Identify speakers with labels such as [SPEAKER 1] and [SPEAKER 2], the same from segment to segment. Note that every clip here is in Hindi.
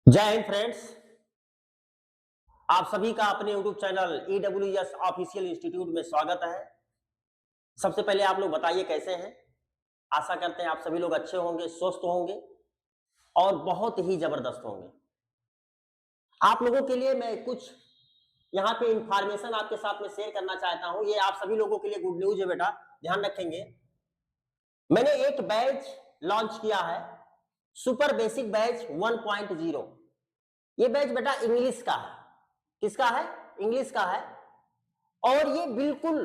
[SPEAKER 1] जय हिंद फ्रेंड्स। आप सभी का अपने YouTube channel EWS official institute में स्वागत है। सबसे पहले आप लोग बताइए कैसे हैं। आशा करते हैं आप सभी लोग अच्छे होंगे, स्वस्थ होंगे और बहुत ही जबरदस्त होंगे। आप लोगों के लिए मैं कुछ यहाँ पे इंफॉर्मेशन आपके साथ में शेयर करना चाहता हूँ। ये आप सभी लोगों के लिए गुड न्यूज है बेटा, ध्यान रखेंगे। मैंने एक बैच लॉन्च किया है, सुपर बेसिक बैच 1.0। ये बैच बेटा इंग्लिश का है। किसका है? इंग्लिश का है। और ये बिल्कुल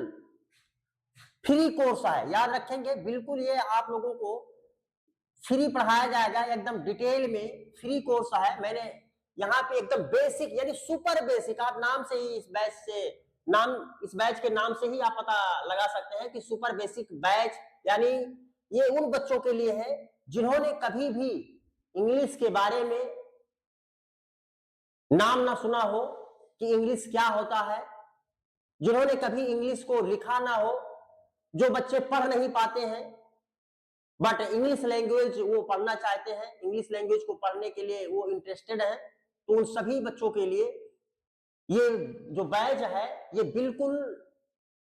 [SPEAKER 1] फ्री कोर्स है, याद रखेंगे। बिल्कुल ये आप लोगों को फ्री पढ़ाया जाएगा, एकदम डिटेल में फ्री कोर्स है। मैंने यहाँ पे एकदम बेसिक यानी सुपर बेसिक, आप नाम से ही इस बैच के नाम से ही आप पता लगा सकते हैं कि सुपर बेसिक बैच, यानी ये उन बच्चों के लिए है जिन्होंने कभी भी इंग्लिश के बारे में नाम ना सुना हो कि इंग्लिश क्या होता है, जिन्होंने कभी इंग्लिश को लिखा ना हो, जो बच्चे पढ़ नहीं पाते हैं बट इंग्लिश लैंग्वेज वो पढ़ना चाहते हैं, इंग्लिश लैंग्वेज को पढ़ने के लिए वो इंटरेस्टेड हैं, तो उन सभी बच्चों के लिए ये जो बैच है ये बिल्कुल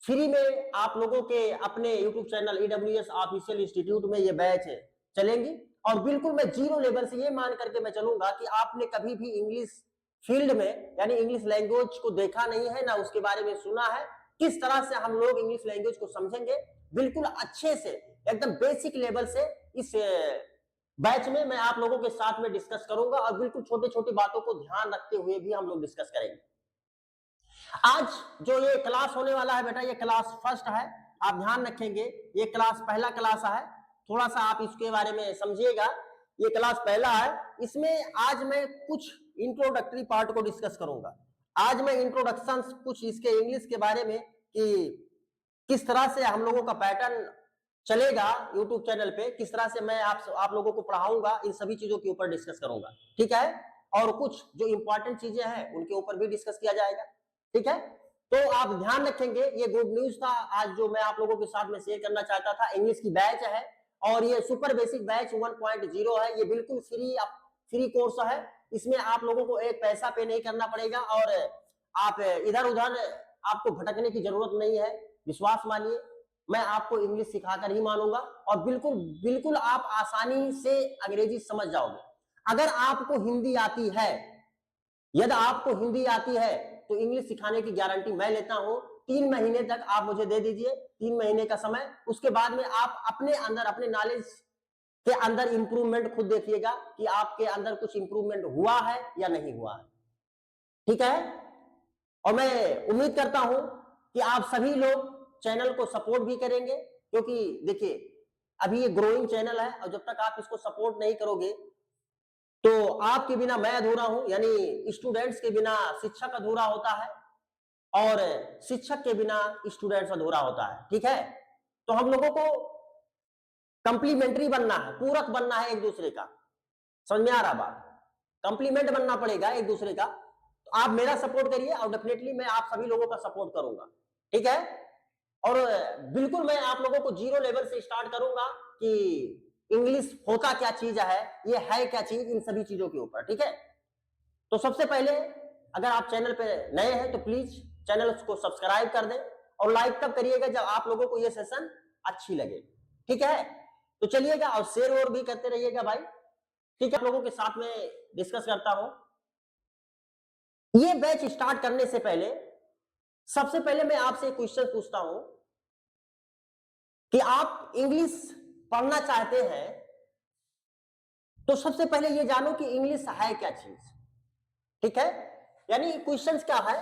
[SPEAKER 1] फ्री में आप लोगों के अपने YouTube channel EWS official institute में ये बैच चलेंगी। और बिल्कुल मैं जीरो लेवल से ये मान करके मैं चलूंगा कि आपने कभी भी इंग्लिश फील्ड में यानी इंग्लिश लैंग्वेज को देखा नहीं है ना उसके बारे में सुना है, किस तरह से हम लोग इंग्लिश लैंग्वेज को समझेंगे बिल्कुल अच्छे से, एकदम बेसिक लेवल से इस बैच में मैं आप लोगों के साथ में डिस्कस करूंगा। और बिल्कुल छोटी छोटी बातों को ध्यान रखते हुए भी हम लोग डिस्कस करेंगे। आज जो ये क्लास होने वाला है बेटा, ये क्लास फर्स्ट है, आप ध्यान रखेंगे। ये क्लास पहला क्लास है, थोड़ा सा आप इसके बारे में समझिएगा। ये क्लास पहला है, इसमें आज मैं कुछ इंट्रोडक्टरी पार्ट को डिस्कस करूंगा। आज मैं इंट्रोडक्शन कुछ इसके इंग्लिश के बारे में कि किस तरह से हम लोगों का पैटर्न चलेगा यूट्यूब चैनल पे, किस तरह से मैं आप लोगों को पढ़ाऊंगा, इन सभी चीजों के ऊपर डिस्कस करूंगा, ठीक है। और कुछ जो इंपॉर्टेंट चीजें हैं उनके ऊपर भी डिस्कस किया जाएगा, ठीक है। तो आप ध्यान रखेंगे, ये गुड न्यूज था आज जो मैं आप लोगों के साथ में शेयर करना चाहता था। इंग्लिश की बैच है और ये सुपर बेसिक बैच 1.0 है। ये बिल्कुल फ्री कोर्स है, इसमें आप लोगों को एक पैसा पे नहीं करना पड़ेगा और आप इधर उधर आपको भटकने की जरूरत नहीं है। विश्वास मानिए, मैं आपको इंग्लिश सिखाकर ही मानूंगा और बिल्कुल बिल्कुल आप आसानी से अंग्रेजी समझ जाओगे। अगर आपको हिंदी आती है, यदि आपको हिंदी आती है तो इंग्लिश सिखाने की गारंटी मैं लेता हूं। 3 महीने तक आप मुझे दे दीजिए, 3 महीने का समय। उसके बाद में आप अपने अंदर, अपने नॉलेज के अंदर इंप्रूवमेंट खुद देखिएगा कि आपके अंदर कुछ इंप्रूवमेंट हुआ है या नहीं हुआ है, ठीक है। और मैं उम्मीद करता हूं कि आप सभी लोग चैनल को सपोर्ट भी करेंगे, क्योंकि देखिए अभी ये ग्रोइंग चैनल है और जब तक आप इसको सपोर्ट नहीं करोगे तो आपके बिना मैं अधूरा हूं, यानी स्टूडेंट्स के बिना शिक्षक अधूरा होता है और शिक्षक के बिना स्टूडेंट्स अधूरा होता है, ठीक है। तो हम लोगों को कंप्लीमेंट्री बनना है, पूरक बनना है एक दूसरे का। समझ में आ रहा बात? कंप्लीमेंट बनना पड़ेगा एक दूसरे का। तो आप मेरा सपोर्ट करिए और डेफिनेटली मैं आप सभी लोगों का सपोर्ट करूंगा, ठीक है। और बिल्कुल मैं आप लोगों को जीरो लेवल से स्टार्ट करूंगा कि इंग्लिश होता क्या चीज है, ये है क्या चीज, इन सभी चीजों के ऊपर, ठीक है। तो सबसे पहले अगर आप चैनल पे नए हैं तो प्लीज चैनल को सब्सक्राइब कर दें और लाइक तब करिएगा जब आप लोगों को ये सेशन अच्छी लगे, ठीक है। तो चलिएगा और शेयर और भी करते रहिएगा भाई, ठीक है। आप लोगों के साथ में डिस्कस करता हूं। ये बैच स्टार्ट करने से पहले सबसे पहले मैं आपसे क्वेश्चन पूछता हूं कि आप इंग्लिश पढ़ना चाहते हैं तो सबसे पहले ये जानो कि इंग्लिश है क्या चीज, ठीक है। यानी क्वेश्चन क्या है,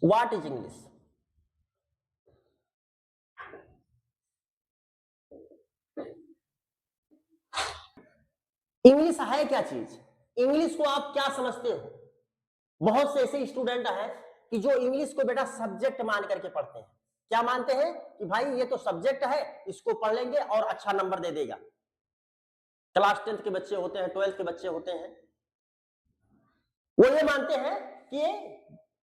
[SPEAKER 1] व्हाट इज इंग्लिश। इंग्लिश है क्या चीज, इंग्लिश को आप क्या समझते हो। बहुत से ऐसे स्टूडेंट हैं कि जो इंग्लिश को बेटा सब्जेक्ट मान करके पढ़ते हैं। क्या मानते हैं कि भाई ये तो सब्जेक्ट है, इसको पढ़ लेंगे और अच्छा नंबर दे देगा। क्लास 10th के बच्चे होते हैं, 12th के बच्चे होते हैं, वो ये मानते हैं कि ये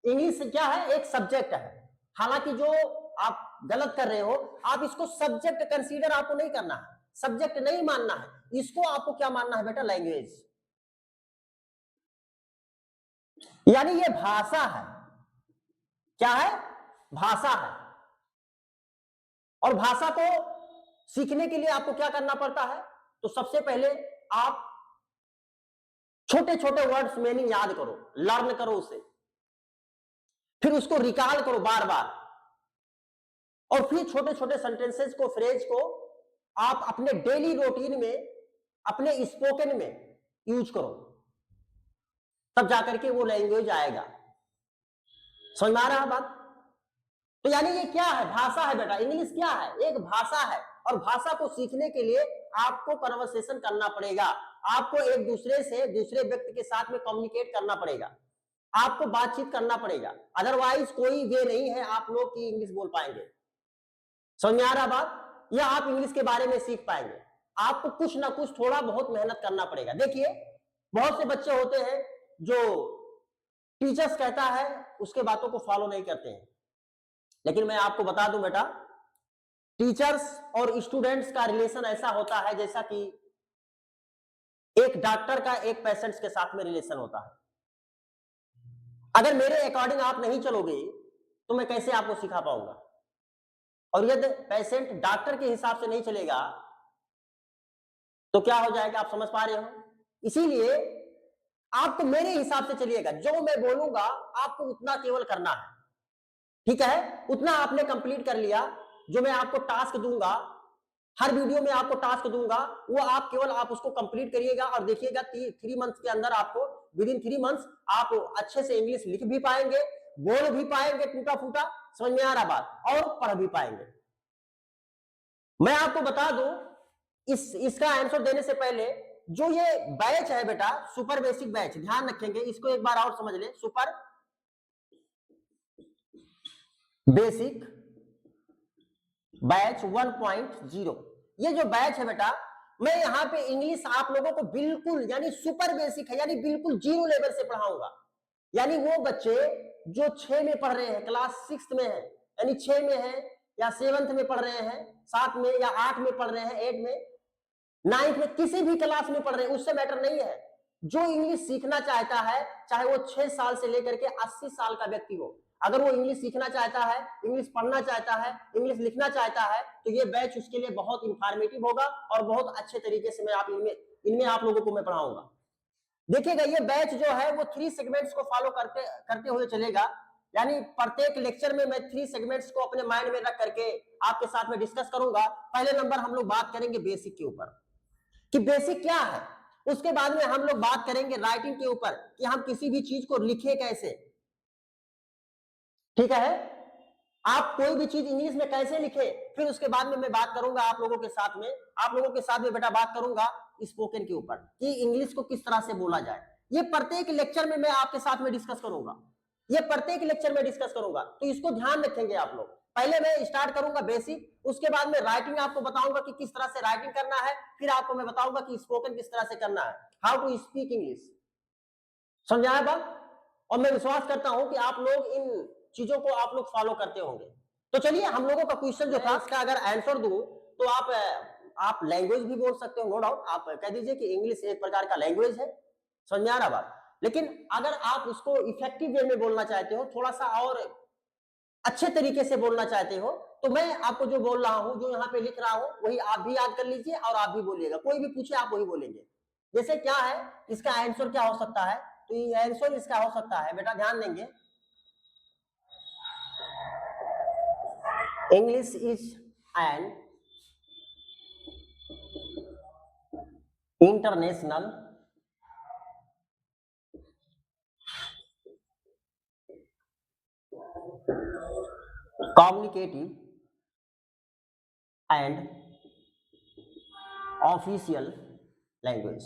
[SPEAKER 1] इंग्लिश क्या है, एक सब्जेक्ट है। हालांकि जो आप गलत कर रहे हो, आप इसको सब्जेक्ट कंसीडर आपको नहीं करना है। सब्जेक्ट नहीं मानना है, इसको आपको क्या मानना है बेटा, लैंग्वेज। यानी ये भाषा है। क्या है? भाषा है। और भाषा को सीखने के लिए आपको क्या करना पड़ता है? तो सबसे पहले आप छोटे छोटे वर्ड्स मीनिंग याद करो, लर्न करो उसे, फिर उसको रिकॉल करो बार बार, और फिर छोटे छोटे सेंटेंसेस को, फ्रेज को आप अपने डेली रूटीन में, अपने स्पोकन में यूज करो, तब जाकर के वो लैंग्वेज आएगा। समझ में आ रहा है बात? तो यानी ये क्या है? भाषा है बेटा। इंग्लिश क्या है? एक भाषा है। और भाषा को सीखने के लिए आपको कन्वर्सेशन करना पड़ेगा, आपको एक दूसरे से, दूसरे व्यक्ति के साथ में कम्युनिकेट करना पड़ेगा, आपको बातचीत करना पड़ेगा, अदरवाइज कोई वे नहीं है आप लोग की इंग्लिश बोल पाएंगे। समझ में आ रहा बात? या आप इंग्लिश के बारे में सीख पाएंगे? आपको कुछ ना कुछ थोड़ा बहुत मेहनत करना पड़ेगा। देखिए, बहुत से बच्चे होते हैं जो टीचर्स कहता है उसके बातों को फॉलो नहीं करते हैं, लेकिन मैं आपको बता दूं बेटा, टीचर्स और स्टूडेंट्स का रिलेशन ऐसा होता है जैसा कि एक डॉक्टर का एक पेशेंट्स के साथ में रिलेशन होता है। अगर मेरे अकॉर्डिंग आप नहीं चलोगे तो मैं कैसे आपको सिखा पाऊंगा? और यदि पेशेंट डॉक्टर के हिसाब से नहीं चलेगा तो क्या हो जाएगा, आप समझ पा रहे हो? इसीलिए आपको मेरे हिसाब से चलिएगा, जो मैं बोलूंगा आपको उतना केवल करना है, ठीक है? उतना आपने कंप्लीट कर लिया। जो मैं आपको टास्क दूंगा, हर वीडियो में आपको टास्क दूंगा, वो आप केवल आप उसको कंप्लीट करिएगा और देखिएगा 3 मंथ्स के अंदर आपको, विद इन 3 मंथ्स आप अच्छे से इंग्लिश लिख भी पाएंगे, बोल भी पाएंगे टूटा फूटा, समझ में आ रहा बात, और पढ़ भी पाएंगे। मैं आपको बता दूं, इसका आंसर देने से पहले, जो ये बैच है बेटा, सुपर बेसिक बैच, ध्यान रखेंगे इसको, एक बार और समझ ले, सुपर बेसिक बैच 1.0, ये जो बैच है बेटा, मैं यहाँ पे इंग्लिश आप लोगों को बिल्कुल, यानी सुपर बेसिक है, यानी बिल्कुल 0 लेवल से पढ़ाऊंगा। यानी वो बच्चे जो 6 में पढ़ रहे हैं, क्लास 6 में है, यानी 6 में है या 7th में पढ़ रहे हैं, 7 में या 8 में पढ़ रहे हैं, 8 में, 9th में, किसी भी क्लास में पढ़ रहे हैं, उससे मैटर नहीं है। जो इंग्लिश सीखना चाहता है, चाहे वो 6 साल से लेकर के 80 साल का व्यक्ति हो, अगर वो इंग्लिश सीखना चाहता है, इंग्लिश पढ़ना चाहता है, इंग्लिश लिखना चाहता है, तो ये बैच उसके लिए बहुत इंफॉर्मेटिव होगा और बहुत अच्छे तरीके से मैं इनमें आप लोगों को मैं पढ़ाऊंगा। देखिएगा, ये बैच जो है वो 3 सेगमेंट्स को फॉलो करते हुए चलेगा, यानी प्रत्येक लेक्चर में मैं 3 सेगमेंट्स को अपने माइंड में रख करके आपके साथ में डिस्कस करूंगा। पहले नंबर हम लोग बात करेंगे बेसिक के ऊपर, कि बेसिक क्या है। उसके बाद में हम लोग बात करेंगे राइटिंग के ऊपर, कि हम किसी भी चीज को लिखे कैसे, ठीक है, आप कोई भी चीज इंग्लिश में कैसे लिखे। फिर उसके बाद में मैं बात करूंगा आप लोगों के साथ में बेटा बात करूंगा स्पोकन के ऊपर, कि इंग्लिश को किस तरह से बोला जाए। ये प्रत्येक लेक्चर में मैं आपके साथ में डिस्कस करूंगा, ये प्रत्येक लेक्चर में डिस्कस करूंगा, तो इसको ध्यान रखेंगे आप लोग। पहले मैं स्टार्ट करूंगा बेसिक, उसके बाद में राइटिंग आपको बताऊंगा कि किस तरह से राइटिंग करना है, फिर आपको मैं बताऊंगा कि स्पोकन किस तरह से करना है, हाउ टू स्पीक इंग्लिश। समझाया बात? और मैं विश्वास करता हूं कि आप लोग इन चीजों को आप लोग फॉलो करते होंगे। तो चलिए, हम लोगों का क्वेश्चन जो था, इसका अगर आंसर दूं तो आप लैंग्वेज भी बोल सकते हो, नो डाउट, आप कह दीजिए कि इंग्लिश एक प्रकार का लैंग्वेज है। समझ में आ रहा बात? लेकिन अगर आप उसको इफेक्टिव वे में बोलना चाहते हो, थोड़ा सा और अच्छे तरीके से बोलना चाहते हो, तो मैं आपको जो बोल रहा हूं, जो यहाँ पे लिख रहा हूं, वही आप भी याद कर लीजिए और आप भी बोलिएगा। कोई भी पूछे आप वही बोलेंगे। जैसे क्या है, इसका आंसर क्या हो सकता है, तो ये आंसर इसका हो सकता है बेटा, ध्यान देंगे, English is an international communicative and official language.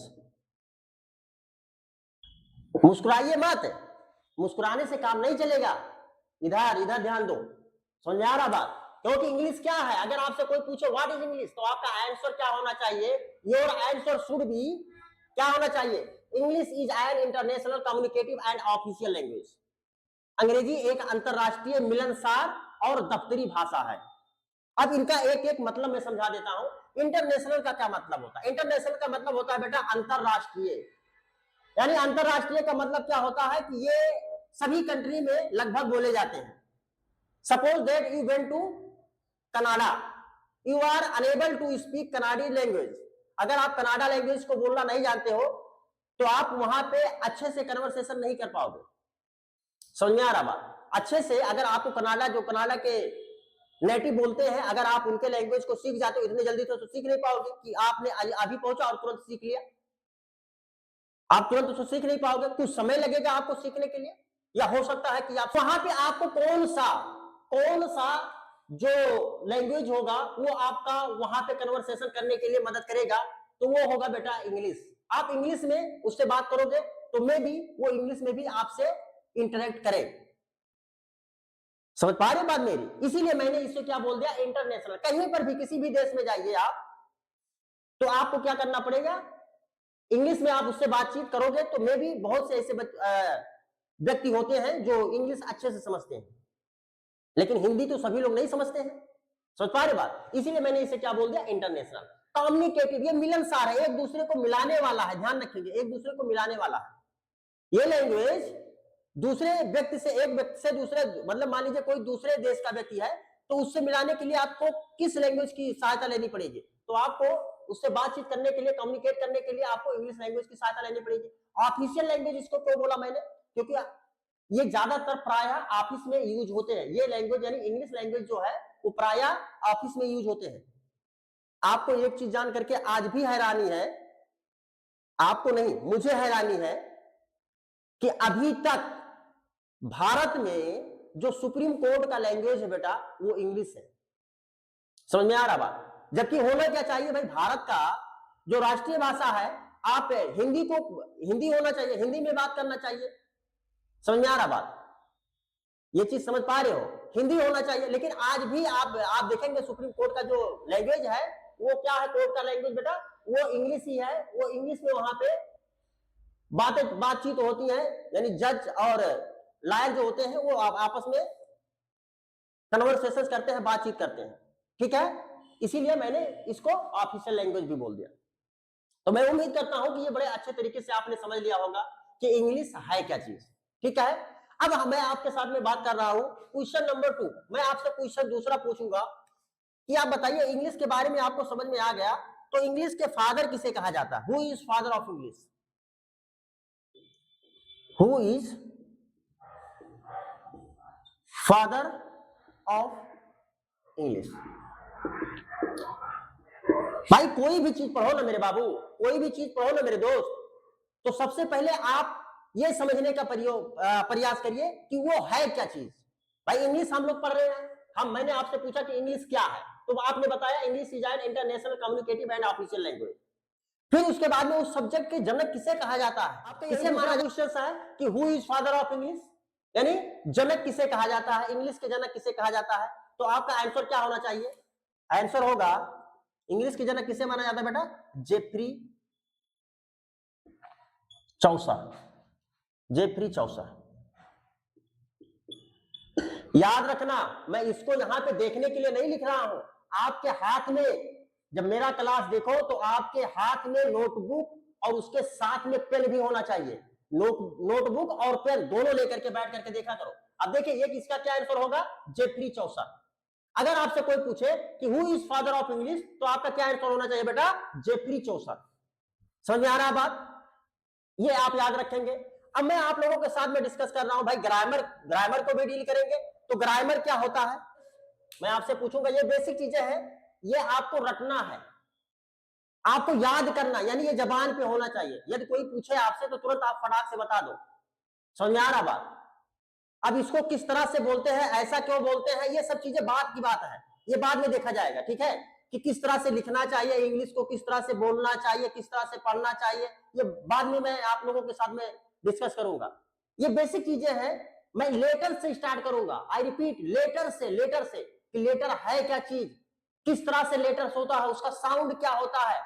[SPEAKER 1] मुस्कुराइए मत, मुस्कुराने से काम नहीं चलेगा, इधर इधर ध्यान दो। समझ आ रहा बात? क्योंकि इंग्लिश क्या है, अगर आपसे कोई पूछे व्हाट इज इंग्लिश, तो आपका आंसर क्या होना चाहिए, योर आंसर शुड बी क्या होना चाहिए, English is an international communicative and official language. अंग्रेजी एक अंतरराष्ट्रीय मिलनसार और दफ्तरी भाषा है। अब इनका एक एक मतलब मैं समझा देता हूं। इंटरनेशनल का क्या मतलब होता है? इंटरनेशनल का मतलब होता है बेटा अंतरराष्ट्रीय। यानी अंतरराष्ट्रीय का मतलब क्या होता है कि ये सभी कंट्री में लगभग बोले जाते हैं। Suppose that you went to Canada, you are unable to speak Canadian language. अगर आप कनाडा लैंग्वेज को बोलना नहीं जानते हो तो आप वहां पे अच्छे से कन्वर्सेशन नहीं कर पाओगे। समझ में आ रहा बात? अच्छे से अगर आपको कनाडा, जो कनाडा के नेटिव बोलते हैं, अगर आप उनके लैंग्वेज को सीख जाते हो इतनी जल्दी तो सीख नहीं पाओगे कि आपने अभी पहुंचा और तुरंत सीख लिया। आप तुरंत उसको सीख नहीं पाओगे, कुछ समय लगेगा आपको सीखने के लिए। या हो सकता है कि आप वहां पे आपको कौन सा जो लैंग्वेज होगा वो आपका वहां पे कन्वर्सेशन करने के लिए मदद करेगा, तो वो होगा बेटा इंग्लिश। आप इंग्लिश में उससे बात करोगे तो मे भी वो इंग्लिश में भी आपसे इंटरेक्ट करे। समझ पा रहे बात मेरी? इसीलिए मैंने इसे क्या बोल दिया, इंटरनेशनल। कहीं पर भी किसी भी देश में जाइए आप, तो आपको क्या करना पड़ेगा, इंग्लिश में आप उससे बातचीत करोगे तो मे भी बहुत से ऐसे व्यक्ति होते हैं जो इंग्लिश अच्छे से समझते हैं, लेकिन हिंदी तो सभी लोग नहीं समझते हैं। समझ पा रहे बात? इसीलिए मैंने इसे क्या बोल दिया, इंटरनेशनल। कम्युनिकेटिव, ये मिलनसार है, एक दूसरे को मिलाने वाला है। ध्यान रखिएगा, एक दूसरे को मिलाने वाला है। ये लैंग्वेज दूसरे व्यक्ति से, एक व्यक्ति से दूसरे, मतलब मान लीजिए कोई दूसरे देश का व्यक्ति है तो उससे मिलाने के लिए आपको किस लैंग्वेज की सहायता लेनी पड़ेगी? तो आपको उससे बातचीत करने के लिए, कम्युनिकेट करने के लिए आपको इंग्लिश लैंग्वेज की सहायता लेनी पड़ेगी। ऑफिशियल लैंग्वेज इसको क्यों बोला मैंने? क्योंकि ये ज्यादातर प्रायः ऑफिस में यूज होते हैं। ये लैंग्वेज यानी इंग्लिश लैंग्वेज जो है वो प्रायः ऑफिस में यूज होते हैं। आपको एक चीज जान करके आज भी हैरानी है, आपको नहीं मुझे हैरानी है कि अभी तक भारत में जो सुप्रीम कोर्ट का लैंग्वेज है बेटा वो इंग्लिश है। समझ में आ रहा बात? जबकि होना क्या चाहिए भाई, भारत का जो राष्ट्रीय भाषा है, आप हिंदी होना चाहिए, हिंदी में बात करना चाहिए। समझ में आ रहा बात? ये चीज समझ पा रहे हो? हिंदी होना चाहिए, लेकिन आज भी आप देखेंगे सुप्रीम कोर्ट का जो लैंग्वेज है वो क्या है, कोर्ट का लैंग्वेज बेटा वो इंग्लिश ही है। वो इंग्लिश में वहां पे बातचीत होती है, यानी जज और लायर जो होते हैं वो आपस में कन्वर्सेशन करते हैं, बातचीत करते हैं। ठीक है, इसीलिए मैंने इसको ऑफिशियल लैंग्वेज भी बोल दिया। तो मैं उम्मीद करता हूं कि ये बड़े अच्छे तरीके से आपने समझ लिया होगा कि इंग्लिश है क्या चीज। ठीक है, अब मैं आपके साथ में बात कर रहा हूं क्वेश्चन नंबर 2। मैं आपसे क्वेश्चन दूसरा पूछूंगा कि आप बताइए, इंग्लिश के बारे में आपको समझ में आ गया तो इंग्लिश के फादर किसे कहा जाता है? Who is father of English? Who is father of English? भाई कोई भी चीज पढ़ो ना मेरे बाबू, कोई भी चीज पढ़ो ना मेरे दोस्त, तो सबसे पहले आप ये समझने का प्रयास करिए कि वो है क्या चीज। भाई इंग्लिश हम लोग पढ़ रहे हैं, मैंने आपसे पूछा कि इंग्लिश क्या है, तो आपने बताया English is an international communicative and official language. फिर उसके बाद में उस सब्जेक्ट के जनक किसे कहा जाता है? आपका इसे माना क्वेश्चन है कि who is father of English, यानी जनक किसे कहा जाता है, इंग्लिश के जनक किसे कहा जाता है? तो आपका आंसर क्या होना चाहिए? आंसर होगा, इंग्लिश के जनक किसे माना जाता है बेटा? जेफ्री चौसर। जेफ्री चौसर। याद रखना, मैं इसको यहां पे देखने के लिए नहीं लिख रहा हूं, आपके हाथ में जब मेरा क्लास देखो तो आपके हाथ में नोटबुक और उसके साथ में पेन भी होना चाहिए। नोटबुक और पेन दोनों लेकर के बैठ करके देखा करो। अब देखिए ये किसका क्या आंसर होगा? जेफ्री चौसर। अगर आपसे कोई पूछे कि who is father of English, तो आपका क्या आंसर होना चाहिए बेटा? जेफ्री चौसर। समझ में आ रहा है बात? ये आप याद रखेंगे। अब मैं आप लोगों के साथ में डिस्कस कर रहा हूं भाई, ग्रामर को भी डील करेंगे। तो ग्रामर क्या होता है मैं आपसे पूछूंगा। ये बेसिक चीजें हैं, ये आपको रटना है, आपको याद करना, यानी ये जबान पे होना चाहिए। यदि कोई पूछे आपसे तो तुरंत आप फटाक से बता दो। समझ में आ रहा बात? अब इसको किस तरह से बोलते हैं, ऐसा क्यों बोलते हैं, ये सब चीजें बात की बात है, ये बाद में देखा जाएगा। ठीक है, कि किस तरह से लिखना चाहिए इंग्लिश को, किस तरह से बोलना चाहिए, किस तरह से पढ़ना चाहिए, ये बाद में मैं आप लोगों के साथ में डिस्कस करूंगा। ये बेसिक चीजें हैं। मैं लेटर से स्टार्ट करूंगा। आई रिपीट, लेटर से कि लेटर है क्या चीज, किस तरह से लेटर्स होता है, उसका साउंड क्या होता है,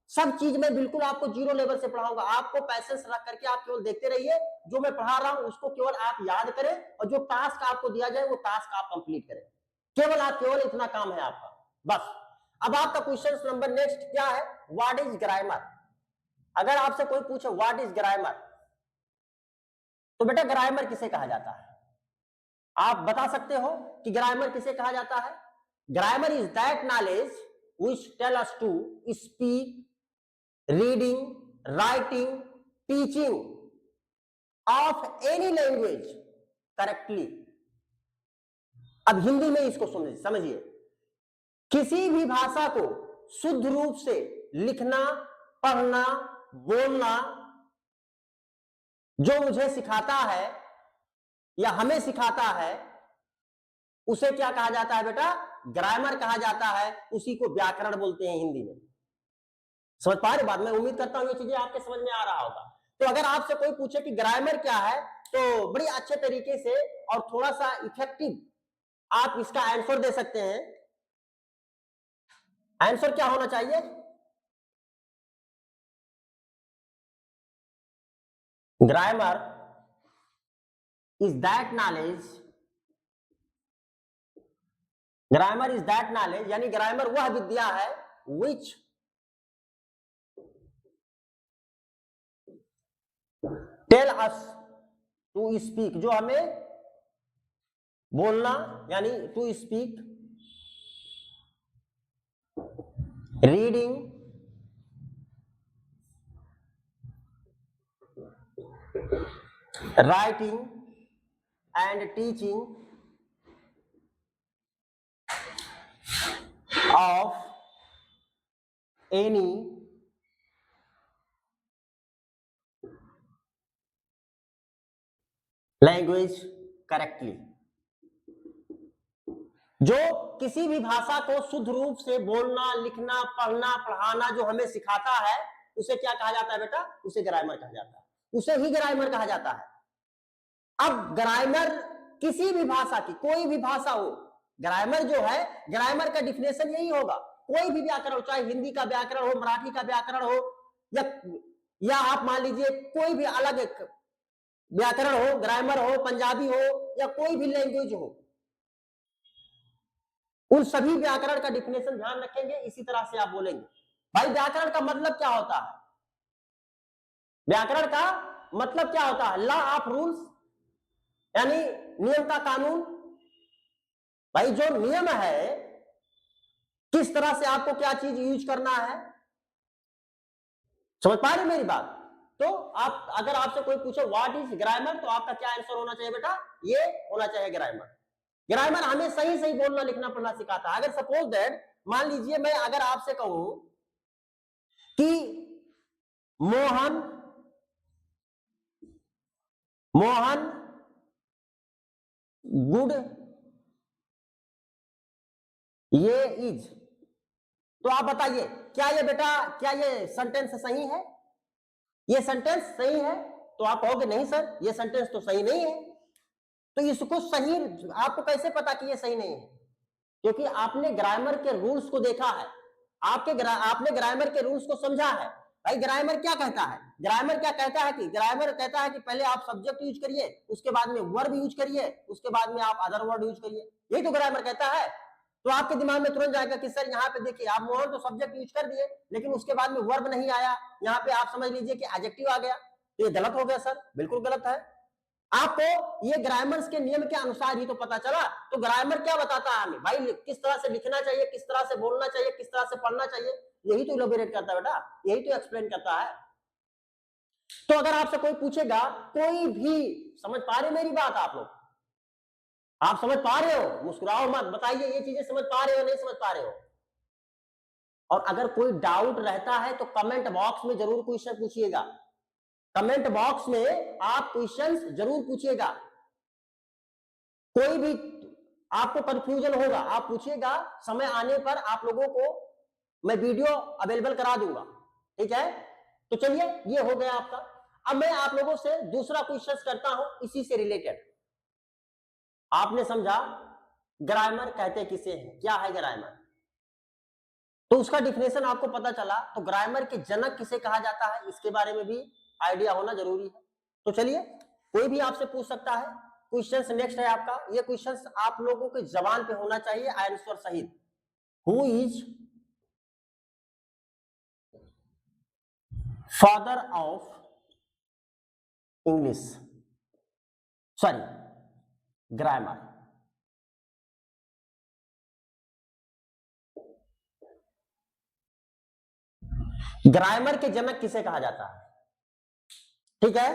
[SPEAKER 1] सब चीज मैं बिल्कुल आपको जीरो लेवल से पढ़ाऊंगा। आपको पैसेंस रख करके आप केवल देखते रहिए, जो मैं पढ़ा रहा हूं उसको केवल आप याद करें और जो टास्क आपको दिया जाए वो टास्क आप कंप्लीट करें। केवल इतना काम है आपका, बस। अब आपका क्वेश्चन नंबर नेक्स्ट क्या है, व्हाट इज ग्रामर। अगर आपसे कोई पूछे व्हाट इज ग्रामर, तो बेटा ग्रामर किसे कहा जाता है, आप बता सकते हो कि ग्रामर किसे कहा जाता है। Grammar is that knowledge which tell us to speak, reading, writing, teaching of any language correctly. अब हिंदी में इसको समझिए, किसी भी भाषा को शुद्ध रूप से लिखना, पढ़ना, बोलना जो मुझे सिखाता है या हमें सिखाता है, उसे क्या कहा जाता है बेटा, ग्रामर कहा जाता है। उसी को व्याकरण बोलते हैं हिंदी में। समझ पा रहे बात, मैं उम्मीद करता हूं ये चीजें आपके समझ में आ रहा होगा। तो अगर आपसे कोई पूछे कि ग्रामर क्या है, तो बड़ी अच्छे तरीके से और थोड़ा सा इफेक्टिव आप इसका आंसर दे सकते हैं। आंसर क्या होना चाहिए, grammar is that knowledge, grammar is that knowledge यानी ग्रामर वह विद्या है which tell us to speak, जो हमें बोलना यानी to speak, reading, writing and teaching of any language correctly. जो किसी भी भाषा को शुद्ध रूप से बोलना, लिखना, पढ़ना, पढ़ाना जो हमें सिखाता है, उसे क्या कहा जाता है बेटा, उसे ग्रामर कहा जाता है, उसे ही ग्रामर कहा जाता है। अब ग्रामर किसी भी भाषा की, कोई भी भाषा हो, ग्रामर जो है, ग्रामर का डिफिनेशन यही होगा, कोई भी व्याकरण, चाहे हिंदी का व्याकरण हो, मराठी का व्याकरण हो, या आप मान लीजिए कोई भी अलग एक व्याकरण हो, ग्रामर हो, पंजाबी हो या कोई भी लैंग्वेज हो, उन सभी व्याकरण का डिफिनेशन ध्यान रखेंगे, इसी तरह से आप बोलेंगे। भाई व्याकरण का मतलब क्या होता है, व्याकरण का मतलब क्या होता है, लॉ ऑफ रूल्स यानी नियम का कानून। भाई जो नियम है, किस तरह से आपको क्या चीज यूज करना है, समझ पा रहे मेरी बात। तो आप अगर आपसे कोई पूछे व्हाट इज ग्रामर, तो आपका क्या आंसर होना चाहिए बेटा, ये होना चाहिए ग्रामर। ग्रामर हमें सही सही बोलना, लिखना, पढ़ना सिखाता है। अगर सपोज दैट मान लीजिए मैं अगर आपसे कहूं कि मोहन गुड ये इज, तो आप बताइए क्या ये बेटा, क्या ये सेंटेंस सही है, ये सेंटेंस सही है, तो आप कहोगे नहीं सर ये सेंटेंस तो सही नहीं है। तो इसको सही आपको कैसे पता कि ये सही नहीं है, क्योंकि आपने ग्रामर के रूल्स को देखा है, आपने ग्रामर के रूल्स को समझा है। भाई ग्रामर क्या कहता है, ग्रामर क्या कहता है कि ग्रामर कहता है कि पहले आप सब्जेक्ट यूज करिए, उसके बाद में वर्ब यूज करिए, उसके बाद में आप अदर वर्ड यूज करिए, यही तो ग्रामर कहता है। तो आपके दिमाग में तुरंत जाएगा कि सर यहाँ पे देखिए आप मोहन तो सब्जेक्ट यूज कर दिए, लेकिन उसके बाद में वर्ब नहीं आया, यहाँ पे आप समझ लीजिए कि एडजेक्टिव आ गया, तो ये गलत हो गया सर, बिल्कुल गलत है। आपको ये ग्रामर्स के नियम के अनुसार ही तो पता चला। तो ग्रामर क्या बताता है हमें, भाई किस तरह से लिखना चाहिए, किस तरह से बोलना चाहिए, किस तरह से पढ़ना चाहिए, यही तो इलैबोरेट करता है बेटा, यही तो एक्सप्लेन करता है। तो अगर आपसे कोई पूछेगा, कोई भी, समझ पा रहे मेरी बात आप लोग, आप समझ पा रहे हो, मुस्कुराओ मत, बताइए ये चीजें समझ पा रहे हो नहीं समझ पा रहे हो। और अगर कोई डाउट रहता है तो कमेंट बॉक्स में जरूर क्वेश्चन पूछिएगा, कमेंट बॉक्स में आप क्वेश्चंस जरूर पूछिएगा। कोई भी आपको कंफ्यूजन होगा आप पूछिएगा, समय आने पर आप लोगों को मैं वीडियो अवेलेबल करा दूंगा, ठीक है। तो चलिए ये हो गया आपका। अब मैं आप लोगों से दूसरा क्वेश्चन करता हूं इसी से रिलेटेड। आपने समझा ग्रामर कहते किसे हैं, क्या है ग्रामर, तो उसका डिफिनेशन आपको पता चला। तो ग्रामर के जनक किसे कहा जाता है, इसके बारे में भी आइडिया होना जरूरी है। तो चलिए कोई भी आपसे पूछ सकता है। क्वेश्चंस नेक्स्ट है आपका, ये क्वेश्चंस आप लोगों के जबान पे होना चाहिए आंसर सहित। Who is father of English, sorry grammar. Grammar के जनक किसे कहा जाता है? ठीक है,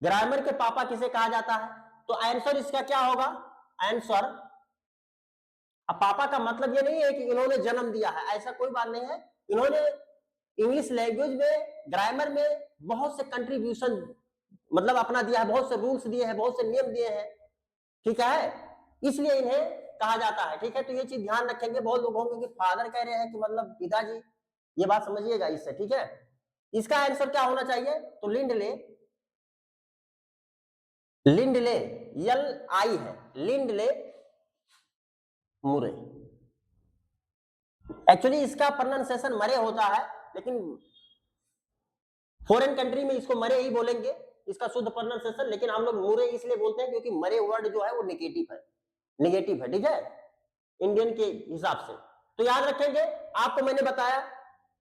[SPEAKER 1] ग्रामर के पापा किसे कहा जाता है? तो आंसर इसका क्या होगा? आंसर, अब पापा का मतलब ये नहीं है कि इन्होंने जन्म दिया है, ऐसा कोई बात नहीं है। इन्होंने इंग्लिश लैंग्वेज में, ग्रामर में बहुत से कंट्रीब्यूशन मतलब अपना दिया है, बहुत से रूल्स दिए हैं, बहुत से नियम दिए हैं, ठीक है, इसलिए इन्हें कहा जाता है। ठीक है, तो ये चीज ध्यान रखेंगे। बहुत लोग होंगे कि फादर कह रहे हैं कि मतलब पिताजी, ये बात समझिएगा इससे। ठीक है, इसका आंसर क्या होना चाहिए? तो लिंडले, लिंडले, यल आई है, लिंडले मुरे। एक्चुअली इसका प्रोनाउंसिएशन मरे होता है, लेकिन फॉरेन कंट्री में इसको मरे ही बोलेंगे, इसका शुद्ध प्रोनाउंसिएशन। लेकिन हम लोग मुरे इसलिए बोलते हैं क्योंकि मरे वर्ड जो है वो नेगेटिव है, नेगेटिव है। ठीक है, इंडियन के हिसाब से। तो याद रखेंगे, आपको मैंने बताया,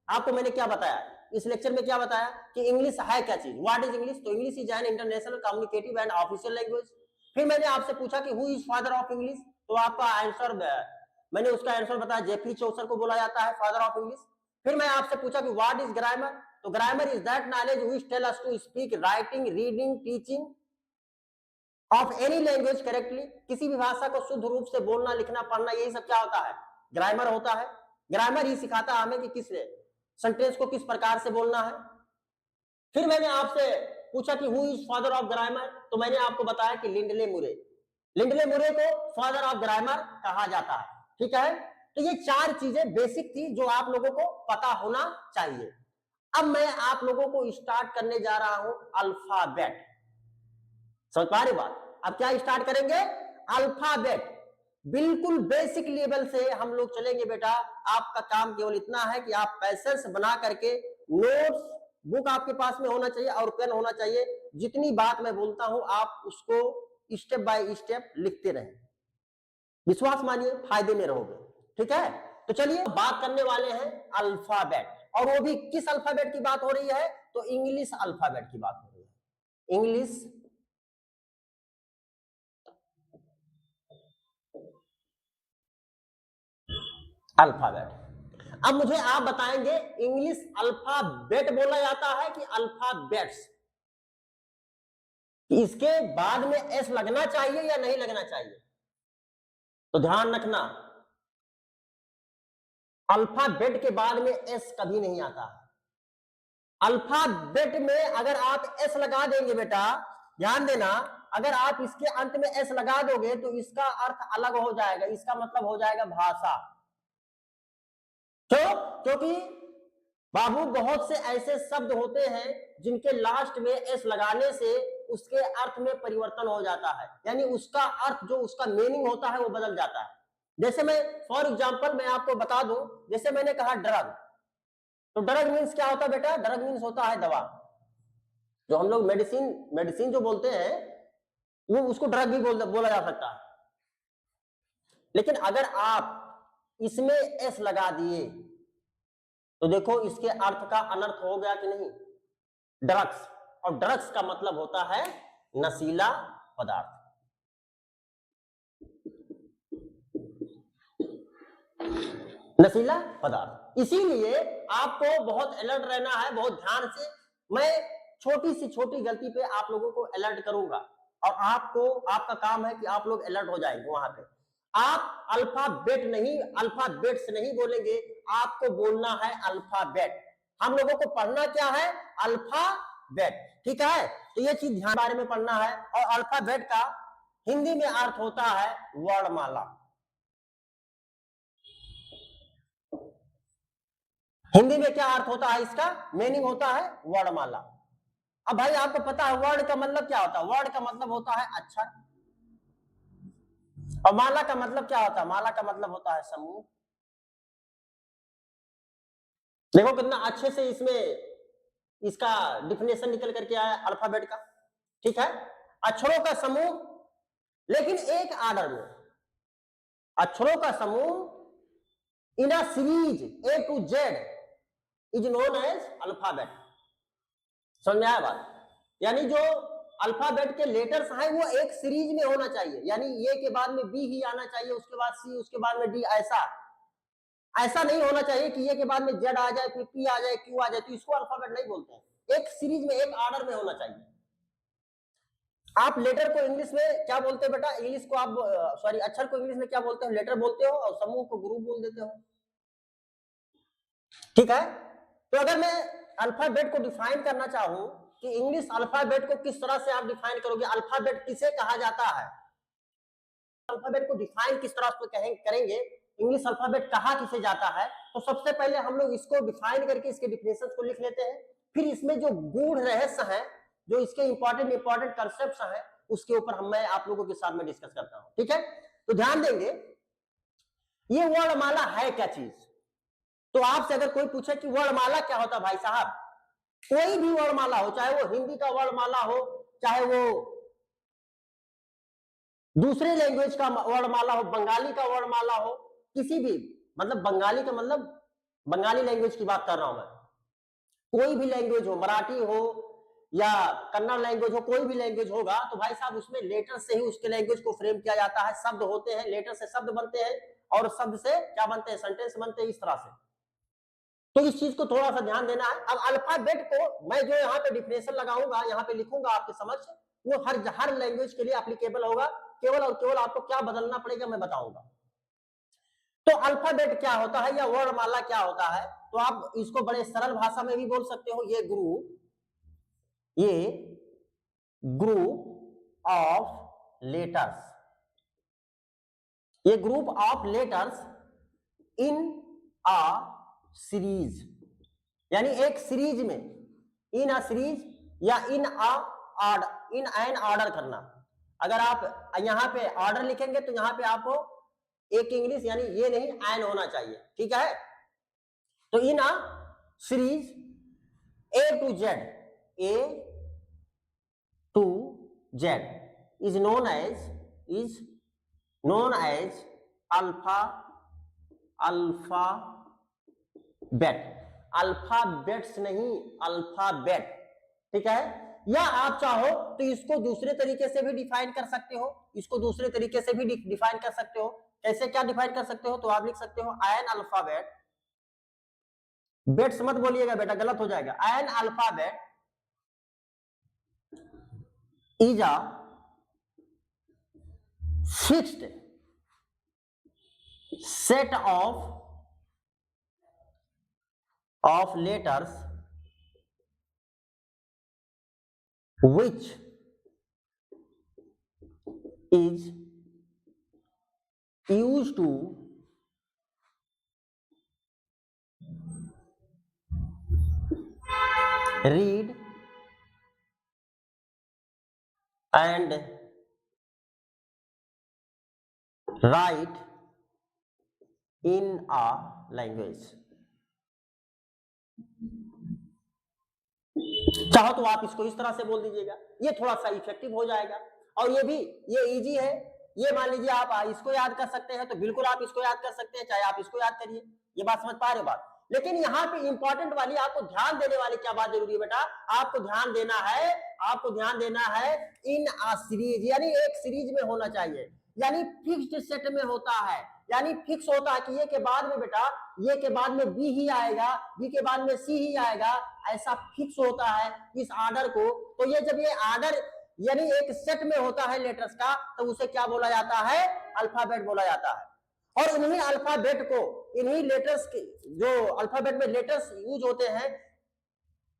[SPEAKER 1] आपको मैंने क्या बताया इस लेक्चर में, क्या बताया कि इंग्लिश है क्या चीज, व्हाट इज इंग्लिश? तो English is an international communicative and official language. फिर मैंने आपसे पूछा कि who is father of English, तो आपका आंसर, मैंने उसका आंसर बताया, जेफरी चौसर को बोला जाता है फादर ऑफ इंग्लिश। फिर मैं आपसे पूछा कि व्हाट इज ग्रामर, तो grammar is that knowledge which tell us to speak, writing, reading, teaching of any language correctly. किसी भी भाषा को शुद्ध रूप से बोलना, लिखना, पढ़ना, यही सब क्या होता है? ग्रामर होता है। ग्रामर ही सिखाता है हमें कि किस सेंटेंस को किस प्रकार से बोलना है। फिर मैंने आपसे पूछा कि who is father of grammar, तो मैंने आपको बताया कि लिंडले मुरे, लिंडले मुरे को फादर ऑफ ग्रामर कहा जाता है। ठीक है, तो ये चार चीजें बेसिक थी जो आप लोगों को पता होना चाहिए। अब मैं आप लोगों को स्टार्ट करने जा रहा हूं अल्फाबेट। समझ पा रहे बात? अब क्या स्टार्ट करेंगे? अल्फाबेट। बिल्कुल बेसिक लेवल से हम लोग चलेंगे बेटा। आपका काम केवल इतना है कि आप पैसेंस बना करके, नोट्स बुक आपके पास में होना चाहिए और पेन होना चाहिए। जितनी बात मैं बोलता हूं आप उसको स्टेप बाय स्टेप लिखते रहें। विश्वास मानिए, फायदे में रहोगे। ठीक है, तो चलिए बात करने वाले हैं अल्फाबेट, और वो भी किस अल्फाबेट की बात हो रही है? तो इंग्लिश अल्फाबेट की बात हो रही है। English alphabet. अब मुझे आप बताएंगे, इंग्लिश अल्फाबेट बोला जाता है कि अल्फाबेट्स? इसके बाद में एस लगना चाहिए या नहीं लगना चाहिए? तो ध्यान रखना, अल्फाबेट के बाद में एस कभी नहीं आता। अल्फाबेट में अगर आप एस लगा देंगे बेटा, ध्यान देना, अगर आप इसके अंत में एस लगा दोगे तो इसका अर्थ अलग हो जाएगा, इसका मतलब हो जाएगा भाषा। क्यों? क्योंकि बाबू बहुत से ऐसे शब्द होते हैं जिनके लास्ट में एस लगाने से उसके अर्थ में परिवर्तन हो जाता है, यानी उसका अर्थ, जो उसका मीनिंग होता है वो बदल जाता है। जैसे मैं फॉर एग्जांपल मैं आपको बता दूं, जैसे मैंने कहा ड्रग, तो ड्रग मीन्स क्या होता है बेटा? ड्रग मीन्स होता है दवा। जो हम लोग मेडिसिन, मेडिसिन जो बोलते हैं वो उसको ड्रग भी बोला जा सकता है। लेकिन अगर आप इसमें एस लगा दिए तो देखो इसके अर्थ का अनर्थ हो गया कि नहीं? ड्रग्स, और ड्रग्स का मतलब होता है नशीला पदार्थ। नशीला पदार्थ। इसीलिए आपको बहुत अलर्ट रहना है, बहुत ध्यान से। मैं छोटी से छोटी गलती पे आप लोगों को अलर्ट करूंगा, और आपको, आपका काम है कि आप लोग अलर्ट हो जाएंगे वहां पे। आप अल्फाबेट नहीं, अल्फाबेट्स नहीं बोलेंगे, आपको बोलना है अल्फाबेट। हम लोगों को पढ़ना क्या है? अल्फाबेट। ठीक है, तो ये चीज ध्यान बारे में पढ़ना है। और अल्फाबेट का हिंदी में अर्थ होता है वर्णमाला। हिंदी में क्या अर्थ होता है इसका? मीनिंग होता है वर्णमाला। अब भाई आपको पता है वर्ड का मतलब क्या होता है? वर्ड का मतलब होता है अक्षर, और माला का मतलब क्या होता है? माला का मतलब होता है समूह। देखो कितना अच्छे से इसमें इसका डिफिनेशन निकल करके आया अल्फाबेट का। ठीक है, अक्षरों का समूह, लेकिन एक आर्डर में, अक्षरों का समूह in a series A to Z is known as alphabet. समझ में आया बात? यानी जो अल्फाबेट के लेटर्स हैं वो एक सीरीज में होना चाहिए, यानी ए के बाद में बी ही आना चाहिए, उसके बाद सी, उसके बाद में डी, ऐसा नहीं होना चाहिए कि ए के बाद में जेड आ जाए, फिर पी आ जाए, क्यू आ जाए, तो इसको अल्फाबेट नहीं बोलते हैं। एक सीरीज में, एक ऑर्डर में होना चाहिए। आप लेटर को इंग्लिश में क्या बोलते हैं बेटा? इंग्लिश को आप सॉरी अक्षर को इंग्लिश में क्या बोलते हो? लेटर बोलते हो, और समूह को ग्रुप बोल देते हो। ठीक है, तो अगर मैं अल्फाबेट को डिफाइन करना चाहूं कि इंग्लिश अल्फाबेट को किस तरह से आप डिफाइन करोगे, अल्फाबेट किसे कहा जाता है, अल्फाबेट को डिफाइन किस तरह से करेंगे, इंग्लिश अल्फाबेट कहा किसे जाता है, तो सबसे पहले हम लोग इसको डिफाइन करके इसके डिफिनेशन को लिख लेते हैं। फिर इसमें जो गूढ़ रहस्य है, जो इसके इंपॉर्टेंट कंसेप्ट हैं, उसके ऊपर मैं आप लोगों के साथ में डिस्कस करता हूं। ठीक है, तो ध्यान देंगे, ये वर्णमाला है क्या चीज? तो आपसे अगर कोई पूछे कि वर्णमाला क्या होता है भाई साहब, कोई भी वर्णमाला हो, चाहे वो हिंदी का वर्णमाला हो, चाहे वो दूसरे लैंग्वेज का वर्णमाला हो, बंगाली का वर्णमाला हो, किसी भी, मतलब बंगाली का मतलब बंगाली लैंग्वेज की बात कर रहा हूं मैं, कोई भी लैंग्वेज हो, मराठी हो या कन्नड़ लैंग्वेज हो, कोई भी लैंग्वेज होगा, तो भाई साहब उसमें लेटर से ही उसके लैंग्वेज को फ्रेम किया जाता है। शब्द होते हैं, लेटर से शब्द बनते हैं, और शब्द से क्या बनते हैं? सेंटेंस बनते हैं, इस तरह से। तो इस चीज को थोड़ा सा ध्यान देना है। अब अल्फाबेट को मैं जो यहाँ पे डिफिनेशन लगाऊंगा, यहाँ पे लिखूंगा आपके समक्ष, वो हर लैंग्वेज के लिए एप्लीकेबल होगा। केवल और केवल आपको क्या बदलना पड़ेगा मैं बताऊंगा। तो अल्फाबेट क्या होता है या वर्णमाला क्या होता है, तो आप इसको बड़े सरल भाषा में भी बोल सकते हो, ये ग्रुप ऑफ लेटर्स, ये group of letters in a series, यानी एक सीरीज में, इन अ सीरीज या इन एन ऑर्डर करना। अगर आप यहाँ पे ऑर्डर लिखेंगे तो यहाँ पे आपको एक इंग्लिश, यानी ये नहीं एन होना चाहिए। ठीक है, तो in a series A to Z is known as alphabets नहीं, अल्फाबेट। ठीक है, या आप चाहो तो इसको दूसरे तरीके से भी डिफाइन कर सकते हो, इसको दूसरे तरीके से भी डिफाइन कर सकते हो। कैसे, क्या डिफाइन कर सकते हो? तो आप लिख सकते हो एन अल्फाबेट, बेट्स मत बोलिएगा बेटा, गलत हो जाएगा। An alphabet is a fixed set of letters which is used to read and write in a language। चाहो तो आप इसको इस तरह से बोल दीजिएगा, ये थोड़ा सा इफेक्टिव हो जाएगा, और ये इजी है। ये मान लीजिए आप इसको याद कर सकते हैं, तो बिल्कुल आप इसको याद कर सकते हैं, चाहे आप इसको याद करिए। ये बात समझ पा रहे हो बात? लेकिन यहाँ पे इंपॉर्टेंट वाली, आपको ध्यान देने वाली क्या बात जरूरी है बेटा? आपको ध्यान देना है इन आ सीरीज, यानी एक सीरीज में होना चाहिए, यानी फिक्स्ड सेट में होता है, यानी फिक्स होता है कि ये के बाद में बेटा, ये के बाद में बी ही आएगा, बी के बाद में सी ही आएगा, ऐसा फिक्स होता है इस ऑर्डर को। तो ये जब ये ऑर्डर यानी एक सेट में होता है लेटर्स का, तो उसे क्या बोला जाता है? अल्फाबेट बोला जाता है। और इन्हीं अल्फाबेट को, इन्हीं लेटर्स के, जो अल्फाबेट में लेटर्स यूज होते हैं,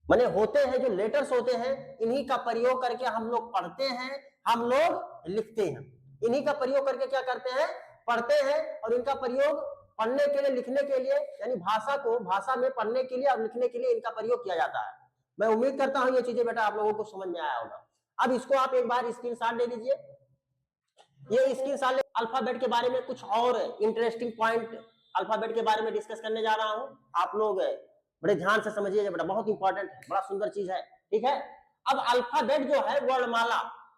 [SPEAKER 1] माने होते हैं, जो लेटर्स होते हैं, इन्हीं का प्रयोग करके हम लोग पढ़ते हैं, हम लोग लिखते हैं। इन्हीं का प्रयोग करके क्या करते हैं? पढ़ते हैं, और इनका प्रयोग पढ़ने के लिए, लिखने के लिए, यानी भाषा को भाषा में पढ़ने के लिए और लिखने के लिए इनका प्रयोग किया जाता है। मैं उम्मीद करता हूं ये चीजें बेटा आप लोगों को समझ में आया होगा। अब इसको आप एक बार स्क्रीनशॉट ले लीजिए, ये स्क्रीनशॉट। अल्फाबेट के बारे में कुछ और इंटरेस्टिंग पॉइंट अल्फाबेट के बारे में डिस्कस करने जा रहा हूं, आप लोग बड़े ध्यान से समझिएगा बेटा, बहुत इंपॉर्टेंट है, बड़ा सुंदर चीज है। ठीक है, अब अल्फाबेट जो है वर्णमाला,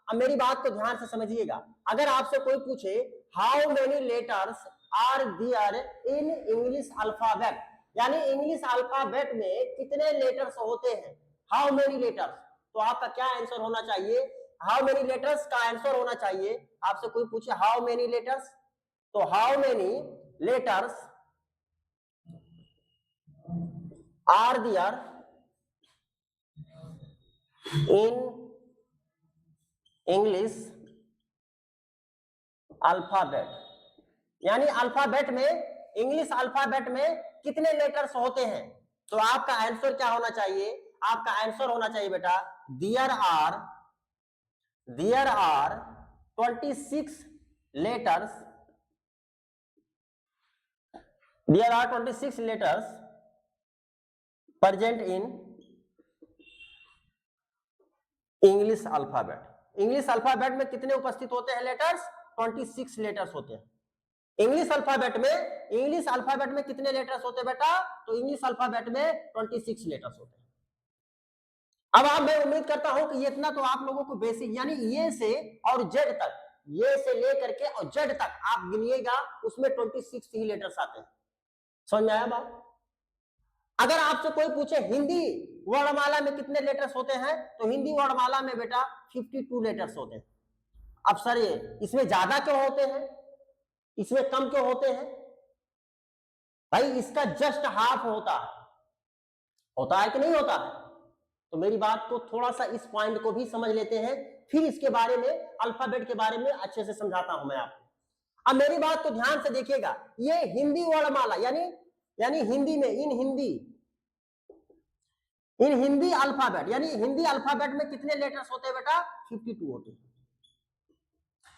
[SPEAKER 1] अब मेरी बात को ध्यान से समझिएगा। अगर आपसे कोई पूछे how many letters are there in English alphabet, यानी इंग्लिश अल्फाबेट में कितने लेटर्स होते हैं, हाउ मेनी लेटर्स, तो आपका क्या आंसर होना चाहिए, हाउ मेनी लेटर्स का आंसर होना चाहिए। आपसे कोई पूछे हाउ मेनी लेटर्स, तो how many letters are there in English alphabet, यानी अल्फाबेट में, इंग्लिश अल्फाबेट में कितने लेटर्स होते हैं। तो आपका आंसर क्या होना चाहिए, आपका आंसर होना चाहिए बेटा there are 26 letters, there are 26 letters present in English alphabet. English alphabet में कितने उपस्थित होते हैं लेटर्स, 26 लेटर्स होते हैं। इंग्लिश अल्फाबेट में कितने लेटर्स होते हैं बेटा, तो इंग्लिश अल्फाबेट में 26 लेटर्स होते हैं। अब आप, मैं उम्मीद करता हूं कि ये इतना तो आप लोगों को बेसिक, यानी ये से और जेड तक, ये से लेकर के और जेड तक आप गिनिएगा, उसमें 26 ही लेटर्स आते हैं। समझ में आया बात। अगर आपसे कोई पूछे हिंदी वर्णमाला में कितने लेटर्स होते हैं, तो हिंदी वर्णमाला में बेटा 52 लेटर्स होते हैं। अब सर ये इसमें ज्यादा क्यों होते हैं, इसमें कम क्यों होते हैं, भाई इसका जस्ट हाफ होता है कि नहीं होता है। तो मेरी बात को थोड़ा सा, इस पॉइंट को भी समझ लेते हैं, फिर इसके बारे में, अल्फाबेट के बारे में अच्छे से समझाता हूं मैं आपको। अब मेरी बात को ध्यान से देखिएगा, ये हिंदी वर्णमाला यानी हिंदी में, इन हिंदी अल्फाबेट, यानी हिंदी अल्फाबेट में कितने लेटर्स होते हैं बेटा, 52 होते हैं।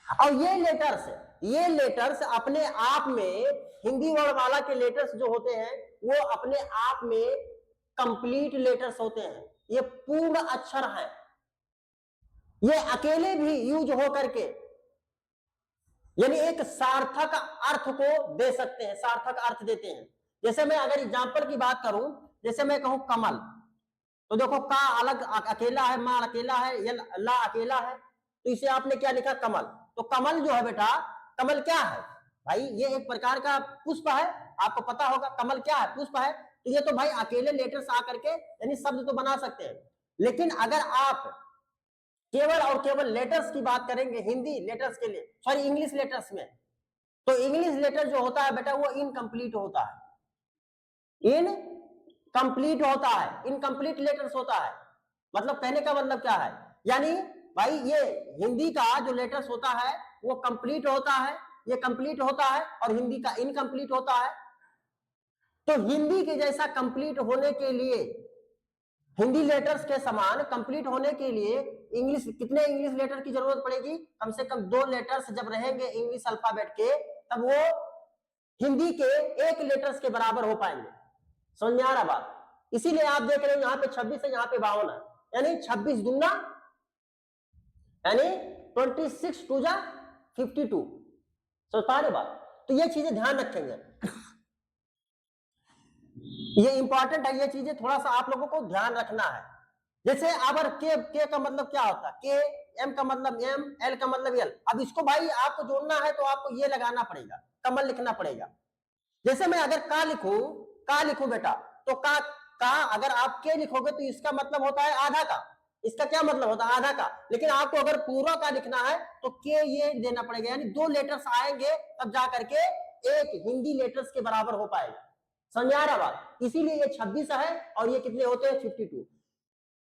[SPEAKER 1] और ये लेटर्स अपने आप में, हिंदी वर्णमाला के लेटर्स जो होते हैं वो अपने आप में कंप्लीट लेटर्स होते हैं, ये पूर्ण अक्षर है, ये अकेले भी यूज हो करके यानी एक सार्थक अर्थ को दे सकते हैं, सार्थक अर्थ देते हैं। जैसे मैं अगर एग्जांपल की बात करूं, जैसे मैं कहूं कमल, तो देखो का अलग अकेला है, मा अकेला है, या ला अकेला है, तो इसे आपने क्या लिखा, कमल। तो कमल जो है बेटा, कमल क्या है भाई, ये एक प्रकार का पुष्प है, आपको पता होगा कमल क्या है, पुष्प है। तो ये तो भाई अकेले लेटर्स आकर के यानी शब्द तो बना सकते हैं, लेकिन अगर आप केवल और केवल लेटर्स की बात करेंगे, हिंदी लेटर्स के लिए, सॉरी इंग्लिश लेटर्स में, तो इंग्लिश लेटर जो होता है बेटा वो इनकम्प्लीट होता है, इनकम्प्लीट लेटर्स होता है। मतलब कहने का मतलब क्या है, यानी भाई ये हिंदी का जो लेटर्स होता है वो कंप्लीट होता है, ये कंप्लीट होता है, और हिंदी का इनकम्प्लीट होता है। तो हिंदी के जैसा कंप्लीट होने के लिए, हिंदी लेटर्स के समान कंप्लीट होने के लिए कितने इंग्लिश लेटर की जरूरत पड़ेगी, कम से कम 2 लेटर्स जब रहेंगे इंग्लिश अल्फाबेट के, तब वो हिंदी के 1 लेटर्स के बराबर हो पाएंगे। समझ में आ रहा बात। इसीलिए आप देख रहे हैं यहाँ पे 26 है, यहाँ पे 52 है, यानी 26 दूना यानी 26 टू जा 52। समझ पा रहे बात। तो ये चीजें ध्यान रखेंगे, ये इंपॉर्टेंट है, ये चीजें थोड़ा सा आप लोगों को ध्यान रखना है। जैसे अगर के का मतलब क्या होता है, के, एम का मतलब एम, एल का मतलब एल। अब इसको भाई आपको जोड़ना है तो आपको ये लगाना पड़ेगा, कमल लिखना पड़ेगा। जैसे मैं अगर का लिखूं बेटा, तो का अगर आप के लिखोगे तो इसका मतलब होता है आधा का, इसका क्या मतलब होता है, आधा का। लेकिन आपको अगर पूरा का लिखना है तो के ये देना पड़ेगा, यानी 2 लेटर्स आएंगे तब जाकर के एक हिंदी लेटर्स के बराबर हो पाएगा। समझ आ रहा बात। इसीलिए ये 26 है और ये कितने होते हैं, 52।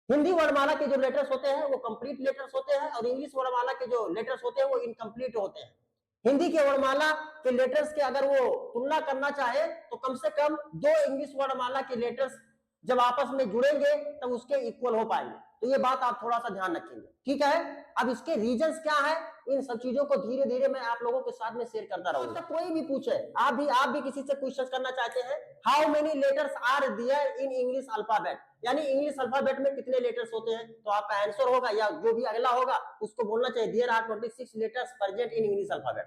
[SPEAKER 1] हिंदी वर्णमाला के जो लेटर्स होते हैं वो कंप्लीट लेटर्स होते हैं, और इंग्लिश वर्णमाला के जो लेटर्स होते हैं वो इनकम्प्लीट होते हैं। हिंदी के वर्णमाला के लेटर्स के अगर वो तुलना करना चाहे तो कम से कम 2 इंग्लिश वर्णमाला के लेटर्स जब आपस में जुड़ेंगे तब उसके इक्वल हो पाएंगे। तो ये बात आप थोड़ा सा ध्यान रखेंगे, ठीक है। अब इसके रीजंस क्या है, इन सब चीजों को धीरे धीरे मैं आप लोगों के साथ में शेयर करता रहूंगा। तो कोई भी पूछे, आप भी किसी से क्वेश्चन करना चाहते हैं, how many letters are there in English alphabet, यानी इंग्लिश अल्फाबेट में कितने लेटर्स होते हैं, तो आपका आंसर होगा या जो भी अगला होगा उसको बोलना चाहिए there are 26 letters present in English alphabet.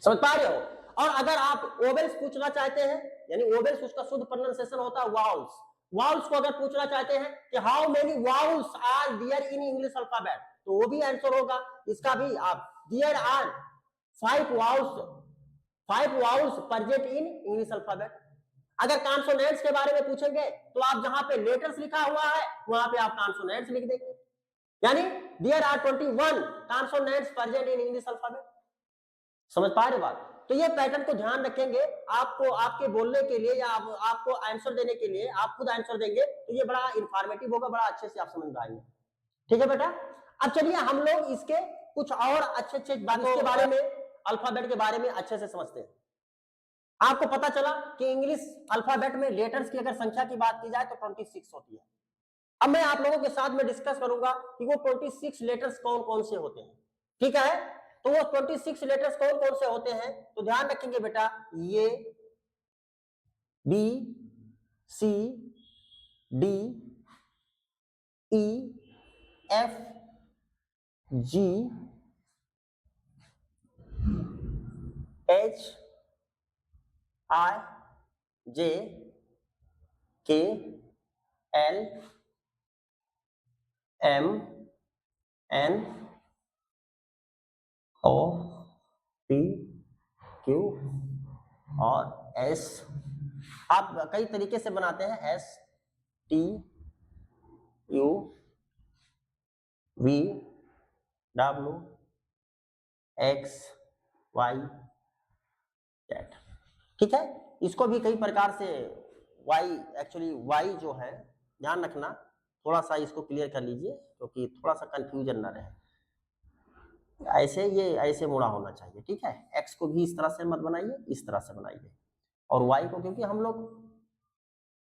[SPEAKER 1] समझ पा रहे हो। और अगर आप ओवेल्स पूछना चाहते हैं, यानी ओवेल्स उसका शुद्ध प्रोनाउंसिएशन होता है वाउल्स, वाउल्स को अगर पूछना चाहते हैं कि how many vowels are there in English alphabet, तो वो भी आंसर होगा इसका भी, आप there are 5 vowels present in English alphabet. अगर कॉन्सोनेंट्स के बारे में पूछेंगे तो आप जहां पे लेटर्स लिखा हुआ है वहां पे आप कॉन्सोनेंट्स लिख देंगे, यानी there are 21 consonants present in English alphabet. समझ पा रहे बात? तो ये पैटर्न को ध्यान रखेंगे, आपको आपके बोलने के लिए या आपको आंसर देने के लिए, आप खुद आंसर देंगे तो ये बड़ा इंफॉर्मेटिव होगा, बड़ा अच्छे से आप समझ पाएंगे। ठीक है बेटा, अब चलिए हम लोग इसके कुछ और अच्छे बातों के बारे में, अल्फाबेट के बारे में अच्छे से समझते हैं। आपको पता चला कि इंग्लिश अल्फाबेट में लेटर्स की अगर संख्या की बात की जाए तो 26 होती है। अब मैं आप लोगों के साथ में डिस्कस करूंगा कि वो 26 लेटर्स कौन कौन से होते हैं। ठीक है, तो वो 26 लेटर्स कौन कौन से होते हैं, तो ध्यान रखेंगे बेटा, ये B C D E F G H I J K L M N O P Q और एस। आप कई तरीके से बनाते हैं, S T U V W X Y Z. ठीक है, इसको भी कई प्रकार से वाई, एक्चुअली वाई जो है, ध्यान रखना, थोड़ा सा इसको क्लियर कर लीजिए क्योंकि थोड़ा सा कंफ्यूजन ना रहे। ऐसे ये ऐसे मुड़ा होना चाहिए। ठीक है, एक्स को भी इस तरह से मत बनाइए, इस तरह से बनाइए, और वाई को क्योंकि हम लोग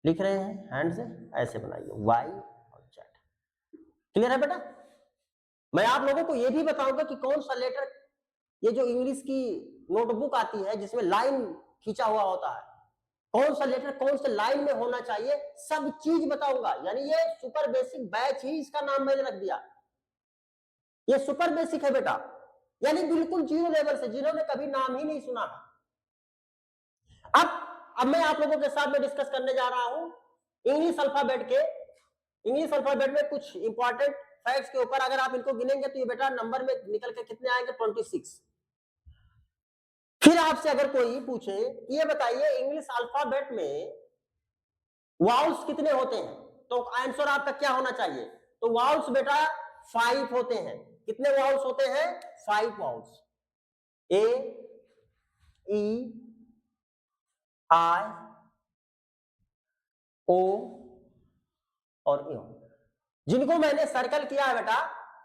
[SPEAKER 1] लिख रहे हैं हैंड से, ऐसे बनाइए, वाई और जेड। क्लियर है बेटा? मैं आप लोगों को ये भी बताऊंगा कि कौन सा लेटर, ये जो इंग्लिश की नोटबुक आती है जिसमें लाइन खींचा हुआ होता है, कौन सा लेटर कौन से लाइन में होना चाहिए, सब चीज बताऊंगा। यानी ये सुपर बेसिक बैच ही इसका नाम मैंने रख दिया, ये सुपर बेसिक है बेटा, यानी बिल्कुल जीरो लेवल से, जिन्होंने कभी नाम ही नहीं सुना। अब मैं आप लोगों के साथ में डिस्कस करने जा रहा हूं इंग्लिश अल्फाबेट के, इंग्लिश अल्फाबेट में कुछ इंपॉर्टेंट फैक्ट्स के ऊपर। अगर आप इनको गिनेंगे तो ये बेटा नंबर में निकल के कितने आएंगे, 26। फिर आपसे अगर कोई पूछे ये बताइए इंग्लिश अल्फाबेट में वाउल्स कितने होते हैं, तो आंसर आपका क्या होना चाहिए, तो वाउल्स बेटा 5 होते हैं। कितने वाउल्स होते हैं, 5 वाउल्स, ए ई आई ओ और यू। जिनको मैंने सर्कल किया है बेटा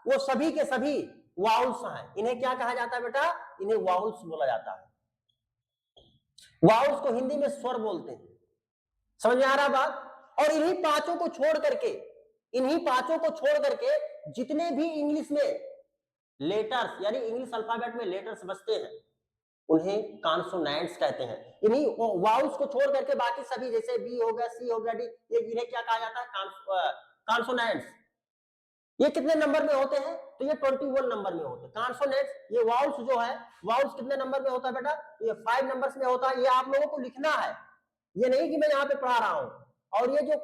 [SPEAKER 1] वो सभी के सभी वाउल्स हैं। इन्हें क्या कहा जाता है बेटा, इन्हें वाउल्स बोला जाता है। वाउल्स को हिंदी में स्वर बोलते हैं। समझ में आ रहा बात? और इन्हीं पांचों को छोड़ करके, इन्हीं पांचों को छोड़ करके जितने भी इंग्लिश में लेटर्स, यानी इंग्लिश अल्फाबेट में लेटर्स बचते हैं उन्हें कॉन्सोनेंट्स कहते हैं। इन्हीं वाउल्स को छोड़ करके बाकी सभी, जैसे बी हो गया, सी हो गया, डी, ये इन्हें क्या कहा जाता है, कॉन्सोनेंट्स। ये कितने नंबर में होते हैं, तो ये 21 नंबर में होते हैं कॉन्सोनेंट्स। ये वाउल्स जो है, वाउल्स कितने नंबर में होता है बेटा, ये 5 नंबर्स में होता है। ये आप लोगों को लिखना है, ये नहीं कि मैं यहाँ पे पढ़ा रहा हूं। और ये जो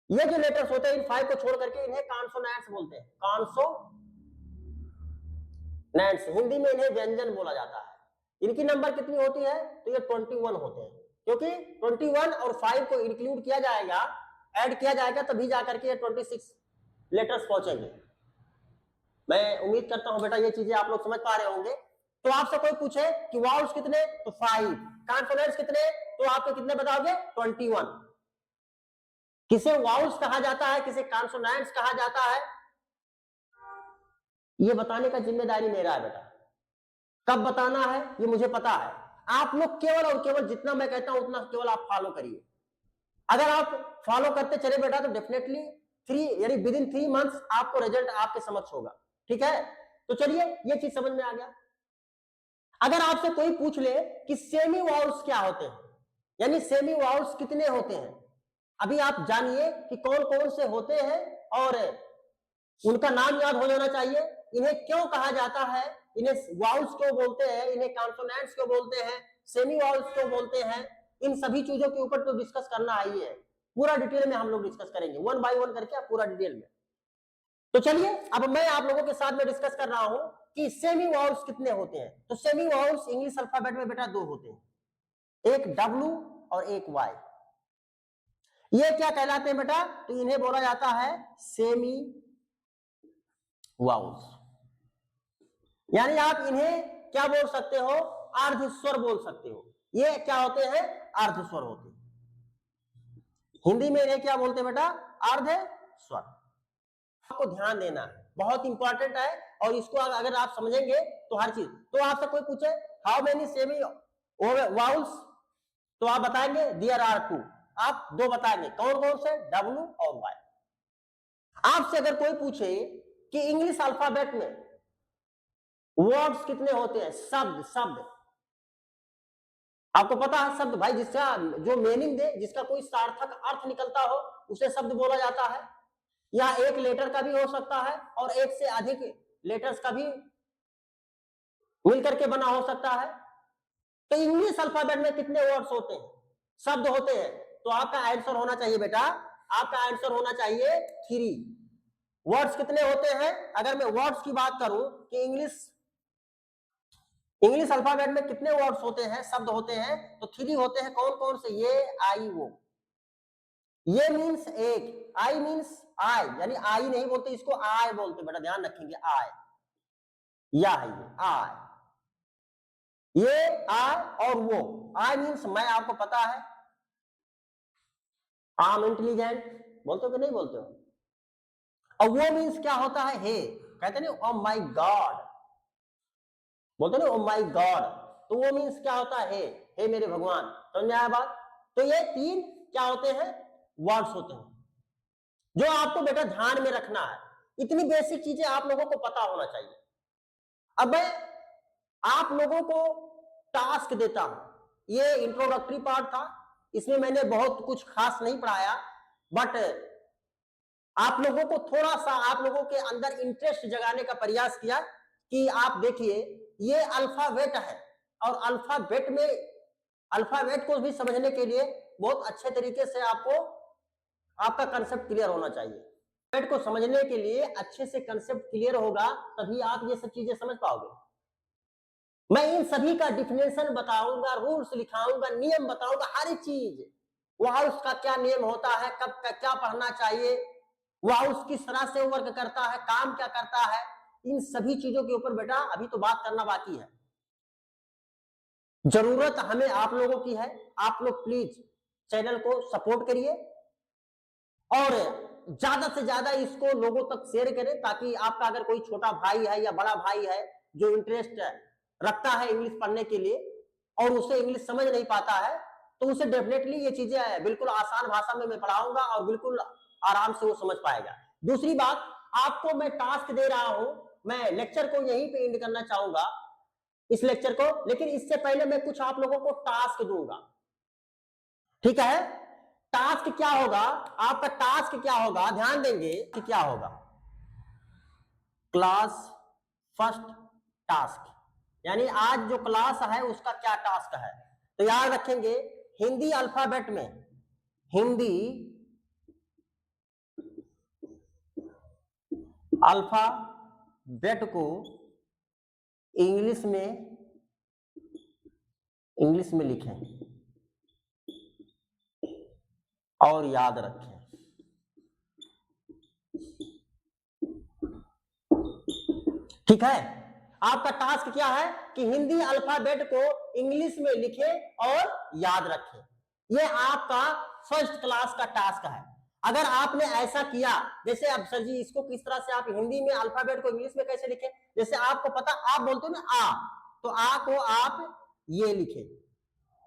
[SPEAKER 1] लेटर्स होते हैं इन 5 को छोड़ करके इन्हें कॉन्सोनेंट्स बोलते हैं। कॉन्सोनेंट्स, हिंदी में इन्हें व्यंजन बोला जाता है। इनकी नंबर कितनी होती है, तो ये 21 होते हैं, क्योंकि 21 और 5 को इंक्लूड किया जाएगा, ऐड किया जाएगा, तभी जाकर के 26 लेटर्स पहुंचेंगे। मैं उम्मीद करता हूं बेटा ये चीजें आप लोग समझ पा रहे होंगे। तो आपसे कोई पूछे कि वाउल्स कितने, तो 5, कॉन्सोनेंट्स कितने, तो आपको कितने बताओगे, 21। किसे वाउल्स कहा जाता है, किसे कॉन्सोनेंट्स कहा जाता है, ये बताने का जिम्मेदारी मेरा है बेटा। कब बताना है ये मुझे पता है, आप लोग केवल और केवल जितना मैं कहता हूं उतना केवल आप फॉलो करिए। अगर आप फॉलो करते चले बेटा तो डेफिनेटली 3 यानी विद इन 3 मंथ्स आपको रिजल्ट आपके समक्ष होगा। ठीक है, तो चलिए ये चीज समझ में आ गया। अगर आपसे कोई पूछ ले कि सेमी वाउल्स क्या होते हैं, यानी सेमी वाउल्स कितने होते हैं, अभी आप जानिए कि कौन कौन से होते हैं और उनका नाम याद हो जाना चाहिए। इन्हें क्यों कहा जाता है, इन्हें वाउल्स क्यों बोलते हैं, इन्हें कॉन्सोनेंट्स क्यों बोलते हैं, सेमी वाउल्स क्यों बोलते हैं, इन सभी चीजों के ऊपर तो डिस्कस करना ही है। पूरा डिटेल में हम लोग डिस्कस करेंगे, 1 बाय 1 करके पूरा डिटेल में। तो चलिए अब मैं आप लोगों के साथ में डिस्कस कर रहा हूं कि सेमी वाउल्स कितने होते हैं। तो सेमी वाउल्स इंग्लिश अल्फाबेट में बेटा 2 होते हैं, एक W और एक वाई। ये क्या कहलाते हैं बेटा? तो इन्हें बोला जाता है सेमी वाउल्स, यानी आप इन्हें क्या बोल सकते हो? अर्ध स्वर बोल सकते हो। ये क्या होते हैं? अर्ध स्वर होते हैं। हिंदी में इन्हें क्या बोलते हैं बेटा? अर्ध स्वर। आपको ध्यान देना है, बहुत इंपॉर्टेंट है, और इसको अगर आप समझेंगे तो हर चीज। तो आपसे कोई पूछे हाउ मेनी सेमी वाउल्स, तो आप बताएंगे देयर आर 2, आप 2 बताएंगे। कौन कौन से? W और Y। आपसे अगर कोई पूछे कि इंग्लिश अल्फाबेट में वर्ड्स कितने होते हैं, शब्द, शब्द आपको पता है शब्द भाई, जिसका जो मीनिंग दे, जिसका कोई सार्थक अर्थ निकलता हो, उसे शब्द बोला जाता है। या एक लेटर का भी हो सकता है और एक से अधिक लेटर्स का भी मिलकर के बना हो सकता है। तो इंग्लिश अल्फाबेट में कितने वर्ड्स होते हैं, शब्द होते हैं? तो आपका आंसर होना चाहिए बेटा, आपका आंसर होना चाहिए 3। वर्ड्स कितने होते हैं? अगर मैं वर्ड्स की बात करूं कि इंग्लिश अल्फाबेट में कितने वर्ड्स होते हैं, शब्द होते हैं, तो 3 होते हैं। कौन कौन से? ये, आई, वो। ये मीन्स एक, आई मीन्स आई, यानी आई नहीं बोलते, इसको आय बोलते बेटा, ध्यान रखेंगे, आय। या है ये आय, ये आय और वो। आई मीन्स मैं, आपको पता है, आई एम इंटेलिजेंट, बोलते हो कि नहीं बोलते हो? और वो मीन्स क्या होता है? हे, कहते नहीं ओ माय गॉड, बोलते नहीं ओ माय गॉड, तो वो मीन्स क्या होता है? हे मेरे भगवान। समझ आया बात? तो ये 3 क्या होते हैं? वर्ड्स होते हैं, जो आपको बेटा ध्यान में रखना है। इतनी बेसिक चीजें आप लोगों को पता होना चाहिए। अब मैं आप लोगों को टास्क देता हूं, ये इंट्रोडक्टरी पार्ट था, इसमें मैंने बहुत कुछ खास नहीं पढ़ाया, बट आप लोगों को थोड़ा सा, आप लोगों के अंदर इंटरेस्ट जगाने का प्रयास किया कि आप देखिए ये अल्फाबेट है, और अल्फाबेट में, अल्फाबेट को भी समझने के लिए बहुत अच्छे तरीके से आपको आपका कंसेप्ट क्लियर होना चाहिए। अल्फाबेट को समझने के लिए अच्छे से कंसेप्ट क्लियर होगा, तभी आप ये सब चीजें समझ पाओगे। मैं इन सभी का डिफिनेशन बताऊंगा, रूल्स लिखाऊंगा, नियम बताऊंगा, हर चीज, वाउस का क्या नियम होता है, कब का क्या पढ़ना चाहिए, वाउस किस तरह से वर्क करता है, काम क्या करता है, इन सभी चीजों के ऊपर बेटा अभी तो बात करना बाकी है। जरूरत हमें आप लोगों की है। आप लोग प्लीज चैनल को सपोर्ट करिए और ज्यादा से ज्यादा इसको लोगों तक शेयर करें, ताकि आपका अगर कोई छोटा भाई है या बड़ा भाई है जो इंटरेस्ट रखता है इंग्लिश पढ़ने के लिए और उसे इंग्लिश समझ नहीं पाता है, तो उसे डेफिनेटली ये चीजें बिल्कुल आसान भाषा में मैं पढ़ाऊंगा और बिल्कुल आराम से वो समझ पाएगा। दूसरी बात, आपको मैं टास्क दे रहा हूं, मैं लेक्चर को यहीं पे एंड करना चाहूंगा, इस लेक्चर को, लेकिन इससे पहले मैं कुछ आप लोगों को टास्क दूंगा, ठीक है? टास्क क्या होगा? आपका टास्क क्या होगा? ध्यान देंगे कि क्या होगा। क्लास फर्स्ट टास्क, यानी आज जो क्लास है उसका क्या टास्क है, तो याद रखेंगे हिंदी अल्फाबेट में, हिंदी अल्फाबेट को इंग्लिश में लिखें और याद रखें। ठीक है? आपका टास्क क्या है कि हिंदी अल्फाबेट को इंग्लिश में लिखें और याद रखें। यह आपका फर्स्ट क्लास का टास्क है। अगर आपने ऐसा किया, जैसे अब सर जी इसको किस तरह से आप हिंदी में अल्फाबेट को इंग्लिश में कैसे लिखें, जैसे आपको पता, आप बोलते हो ना आ, तो आ को आप ये लिखें,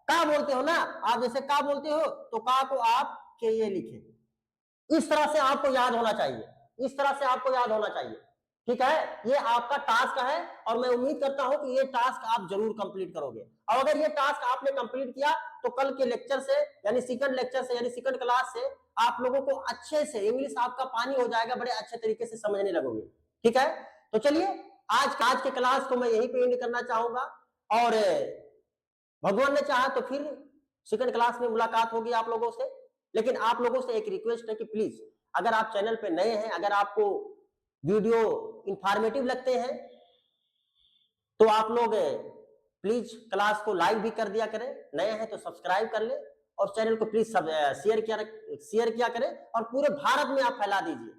[SPEAKER 1] का बोलते हो ना आप, जैसे का बोलते हो तो का को आप के ये लिखें। इस तरह से आपको याद होना चाहिए, इस तरह से आपको याद होना चाहिए। ठीक है? ये आपका टास्क है और मैं उम्मीद करता हूं कि ये टास्क आप जरूर कंप्लीट करोगे। और अगर ये टास्क आपने कंप्लीट किया तो कल के लेक्चर से, यानी सेकंड लेक्चर से, यानी सेकंड क्लास से आप लोगों को अच्छे से इंग्लिश आपका पानी हो जाएगा, बड़े अच्छे तरीके से समझने लगोगे। ठीक है? तो चलिए आज के क्लास को मैं यहीं पे एंड करना चाहूंगा, और भगवान ने चाहा तो फिर सेकंड क्लास में मुलाकात होगी आप लोगों से। लेकिन आप लोगों से एक रिक्वेस्ट है कि प्लीज, अगर आप चैनल पे नए हैं, अगर आपको वीडियो इंफॉर्मेटिव लगते हैं, तो आप लोग प्लीज क्लास को लाइक भी कर दिया करें, नए हैं तो सब्सक्राइब कर ले, और चैनल को प्लीज सब शेयर किया करें और पूरे भारत में आप फैला दीजिए,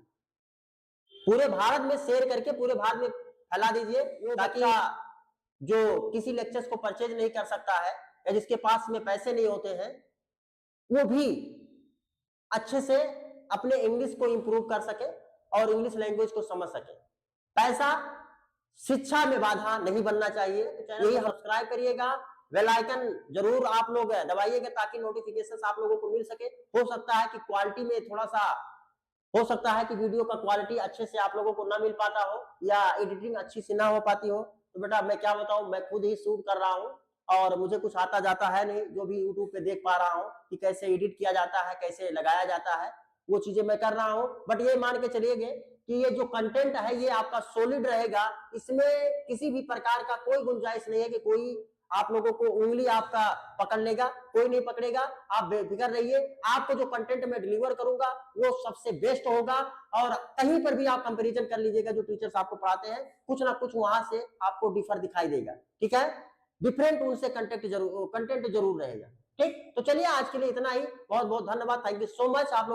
[SPEAKER 1] पूरे भारत में शेयर करके पूरे भारत में फैला दीजिए, ताकि जो किसी लेक्चर्स को परचेज नहीं कर सकता है या जिसके पास में पैसे नहीं होते हैं, वो भी अच्छे से अपने इंग्लिश को इंप्रूव कर सके और इंग्लिश लैंग्वेज को समझ सके। पैसा शिक्षा में बाधा नहीं बनना चाहिए। तो यही सब्सक्राइब करिएगा, बेल आइकन जरूर आप लोग दबाइएगा ताकि नोटिफिकेशंस आप लोगों को मिल सके। हो सकता है कि क्वालिटी में थोड़ा सा हो सकता है कि वीडियो का क्वालिटी अच्छे से आप लोगों को ना मिल पाता हो या एडिटिंग अच्छी से ना हो पाती हो, तो बेटा मैं क्या बताऊं, मैं खुद ही शूट कर रहा हूं और मुझे कुछ आता जाता है नहीं। जो भी यूट्यूब पे देख पा रहा हूं कि कैसे एडिट किया जाता है, कैसे लगाया जाता है, वो चीजें मैं कर रहा हूं। बट ये मान के चलिएगा कि ये जो कंटेंट है ये आपका सॉलिड रहेगा, इसमें किसी भी प्रकार का कोई गुंजाइश नहीं है कि कोई आप लोगों को उंगली आपका पकड़ लेगा, कोई नहीं पकड़ेगा। आप बेफिक्र रहिए, आपको जो कंटेंट मैं डिलीवर करूंगा वो सबसे बेस्ट होगा और कहीं पर भी आप कंपैरिजन कर लीजिएगा, जो टीचर्स आपको पढ़ाते हैं कुछ ना कुछ वहां से आपको डिफर दिखाई देगा, ठीक है। डिफरेंट उनसे कंटेंट जरूर रहेगा, ठीक। तो चलिए आज के लिए इतना ही, बहुत बहुत धन्यवाद, थैंक यू सो मच आप लोग।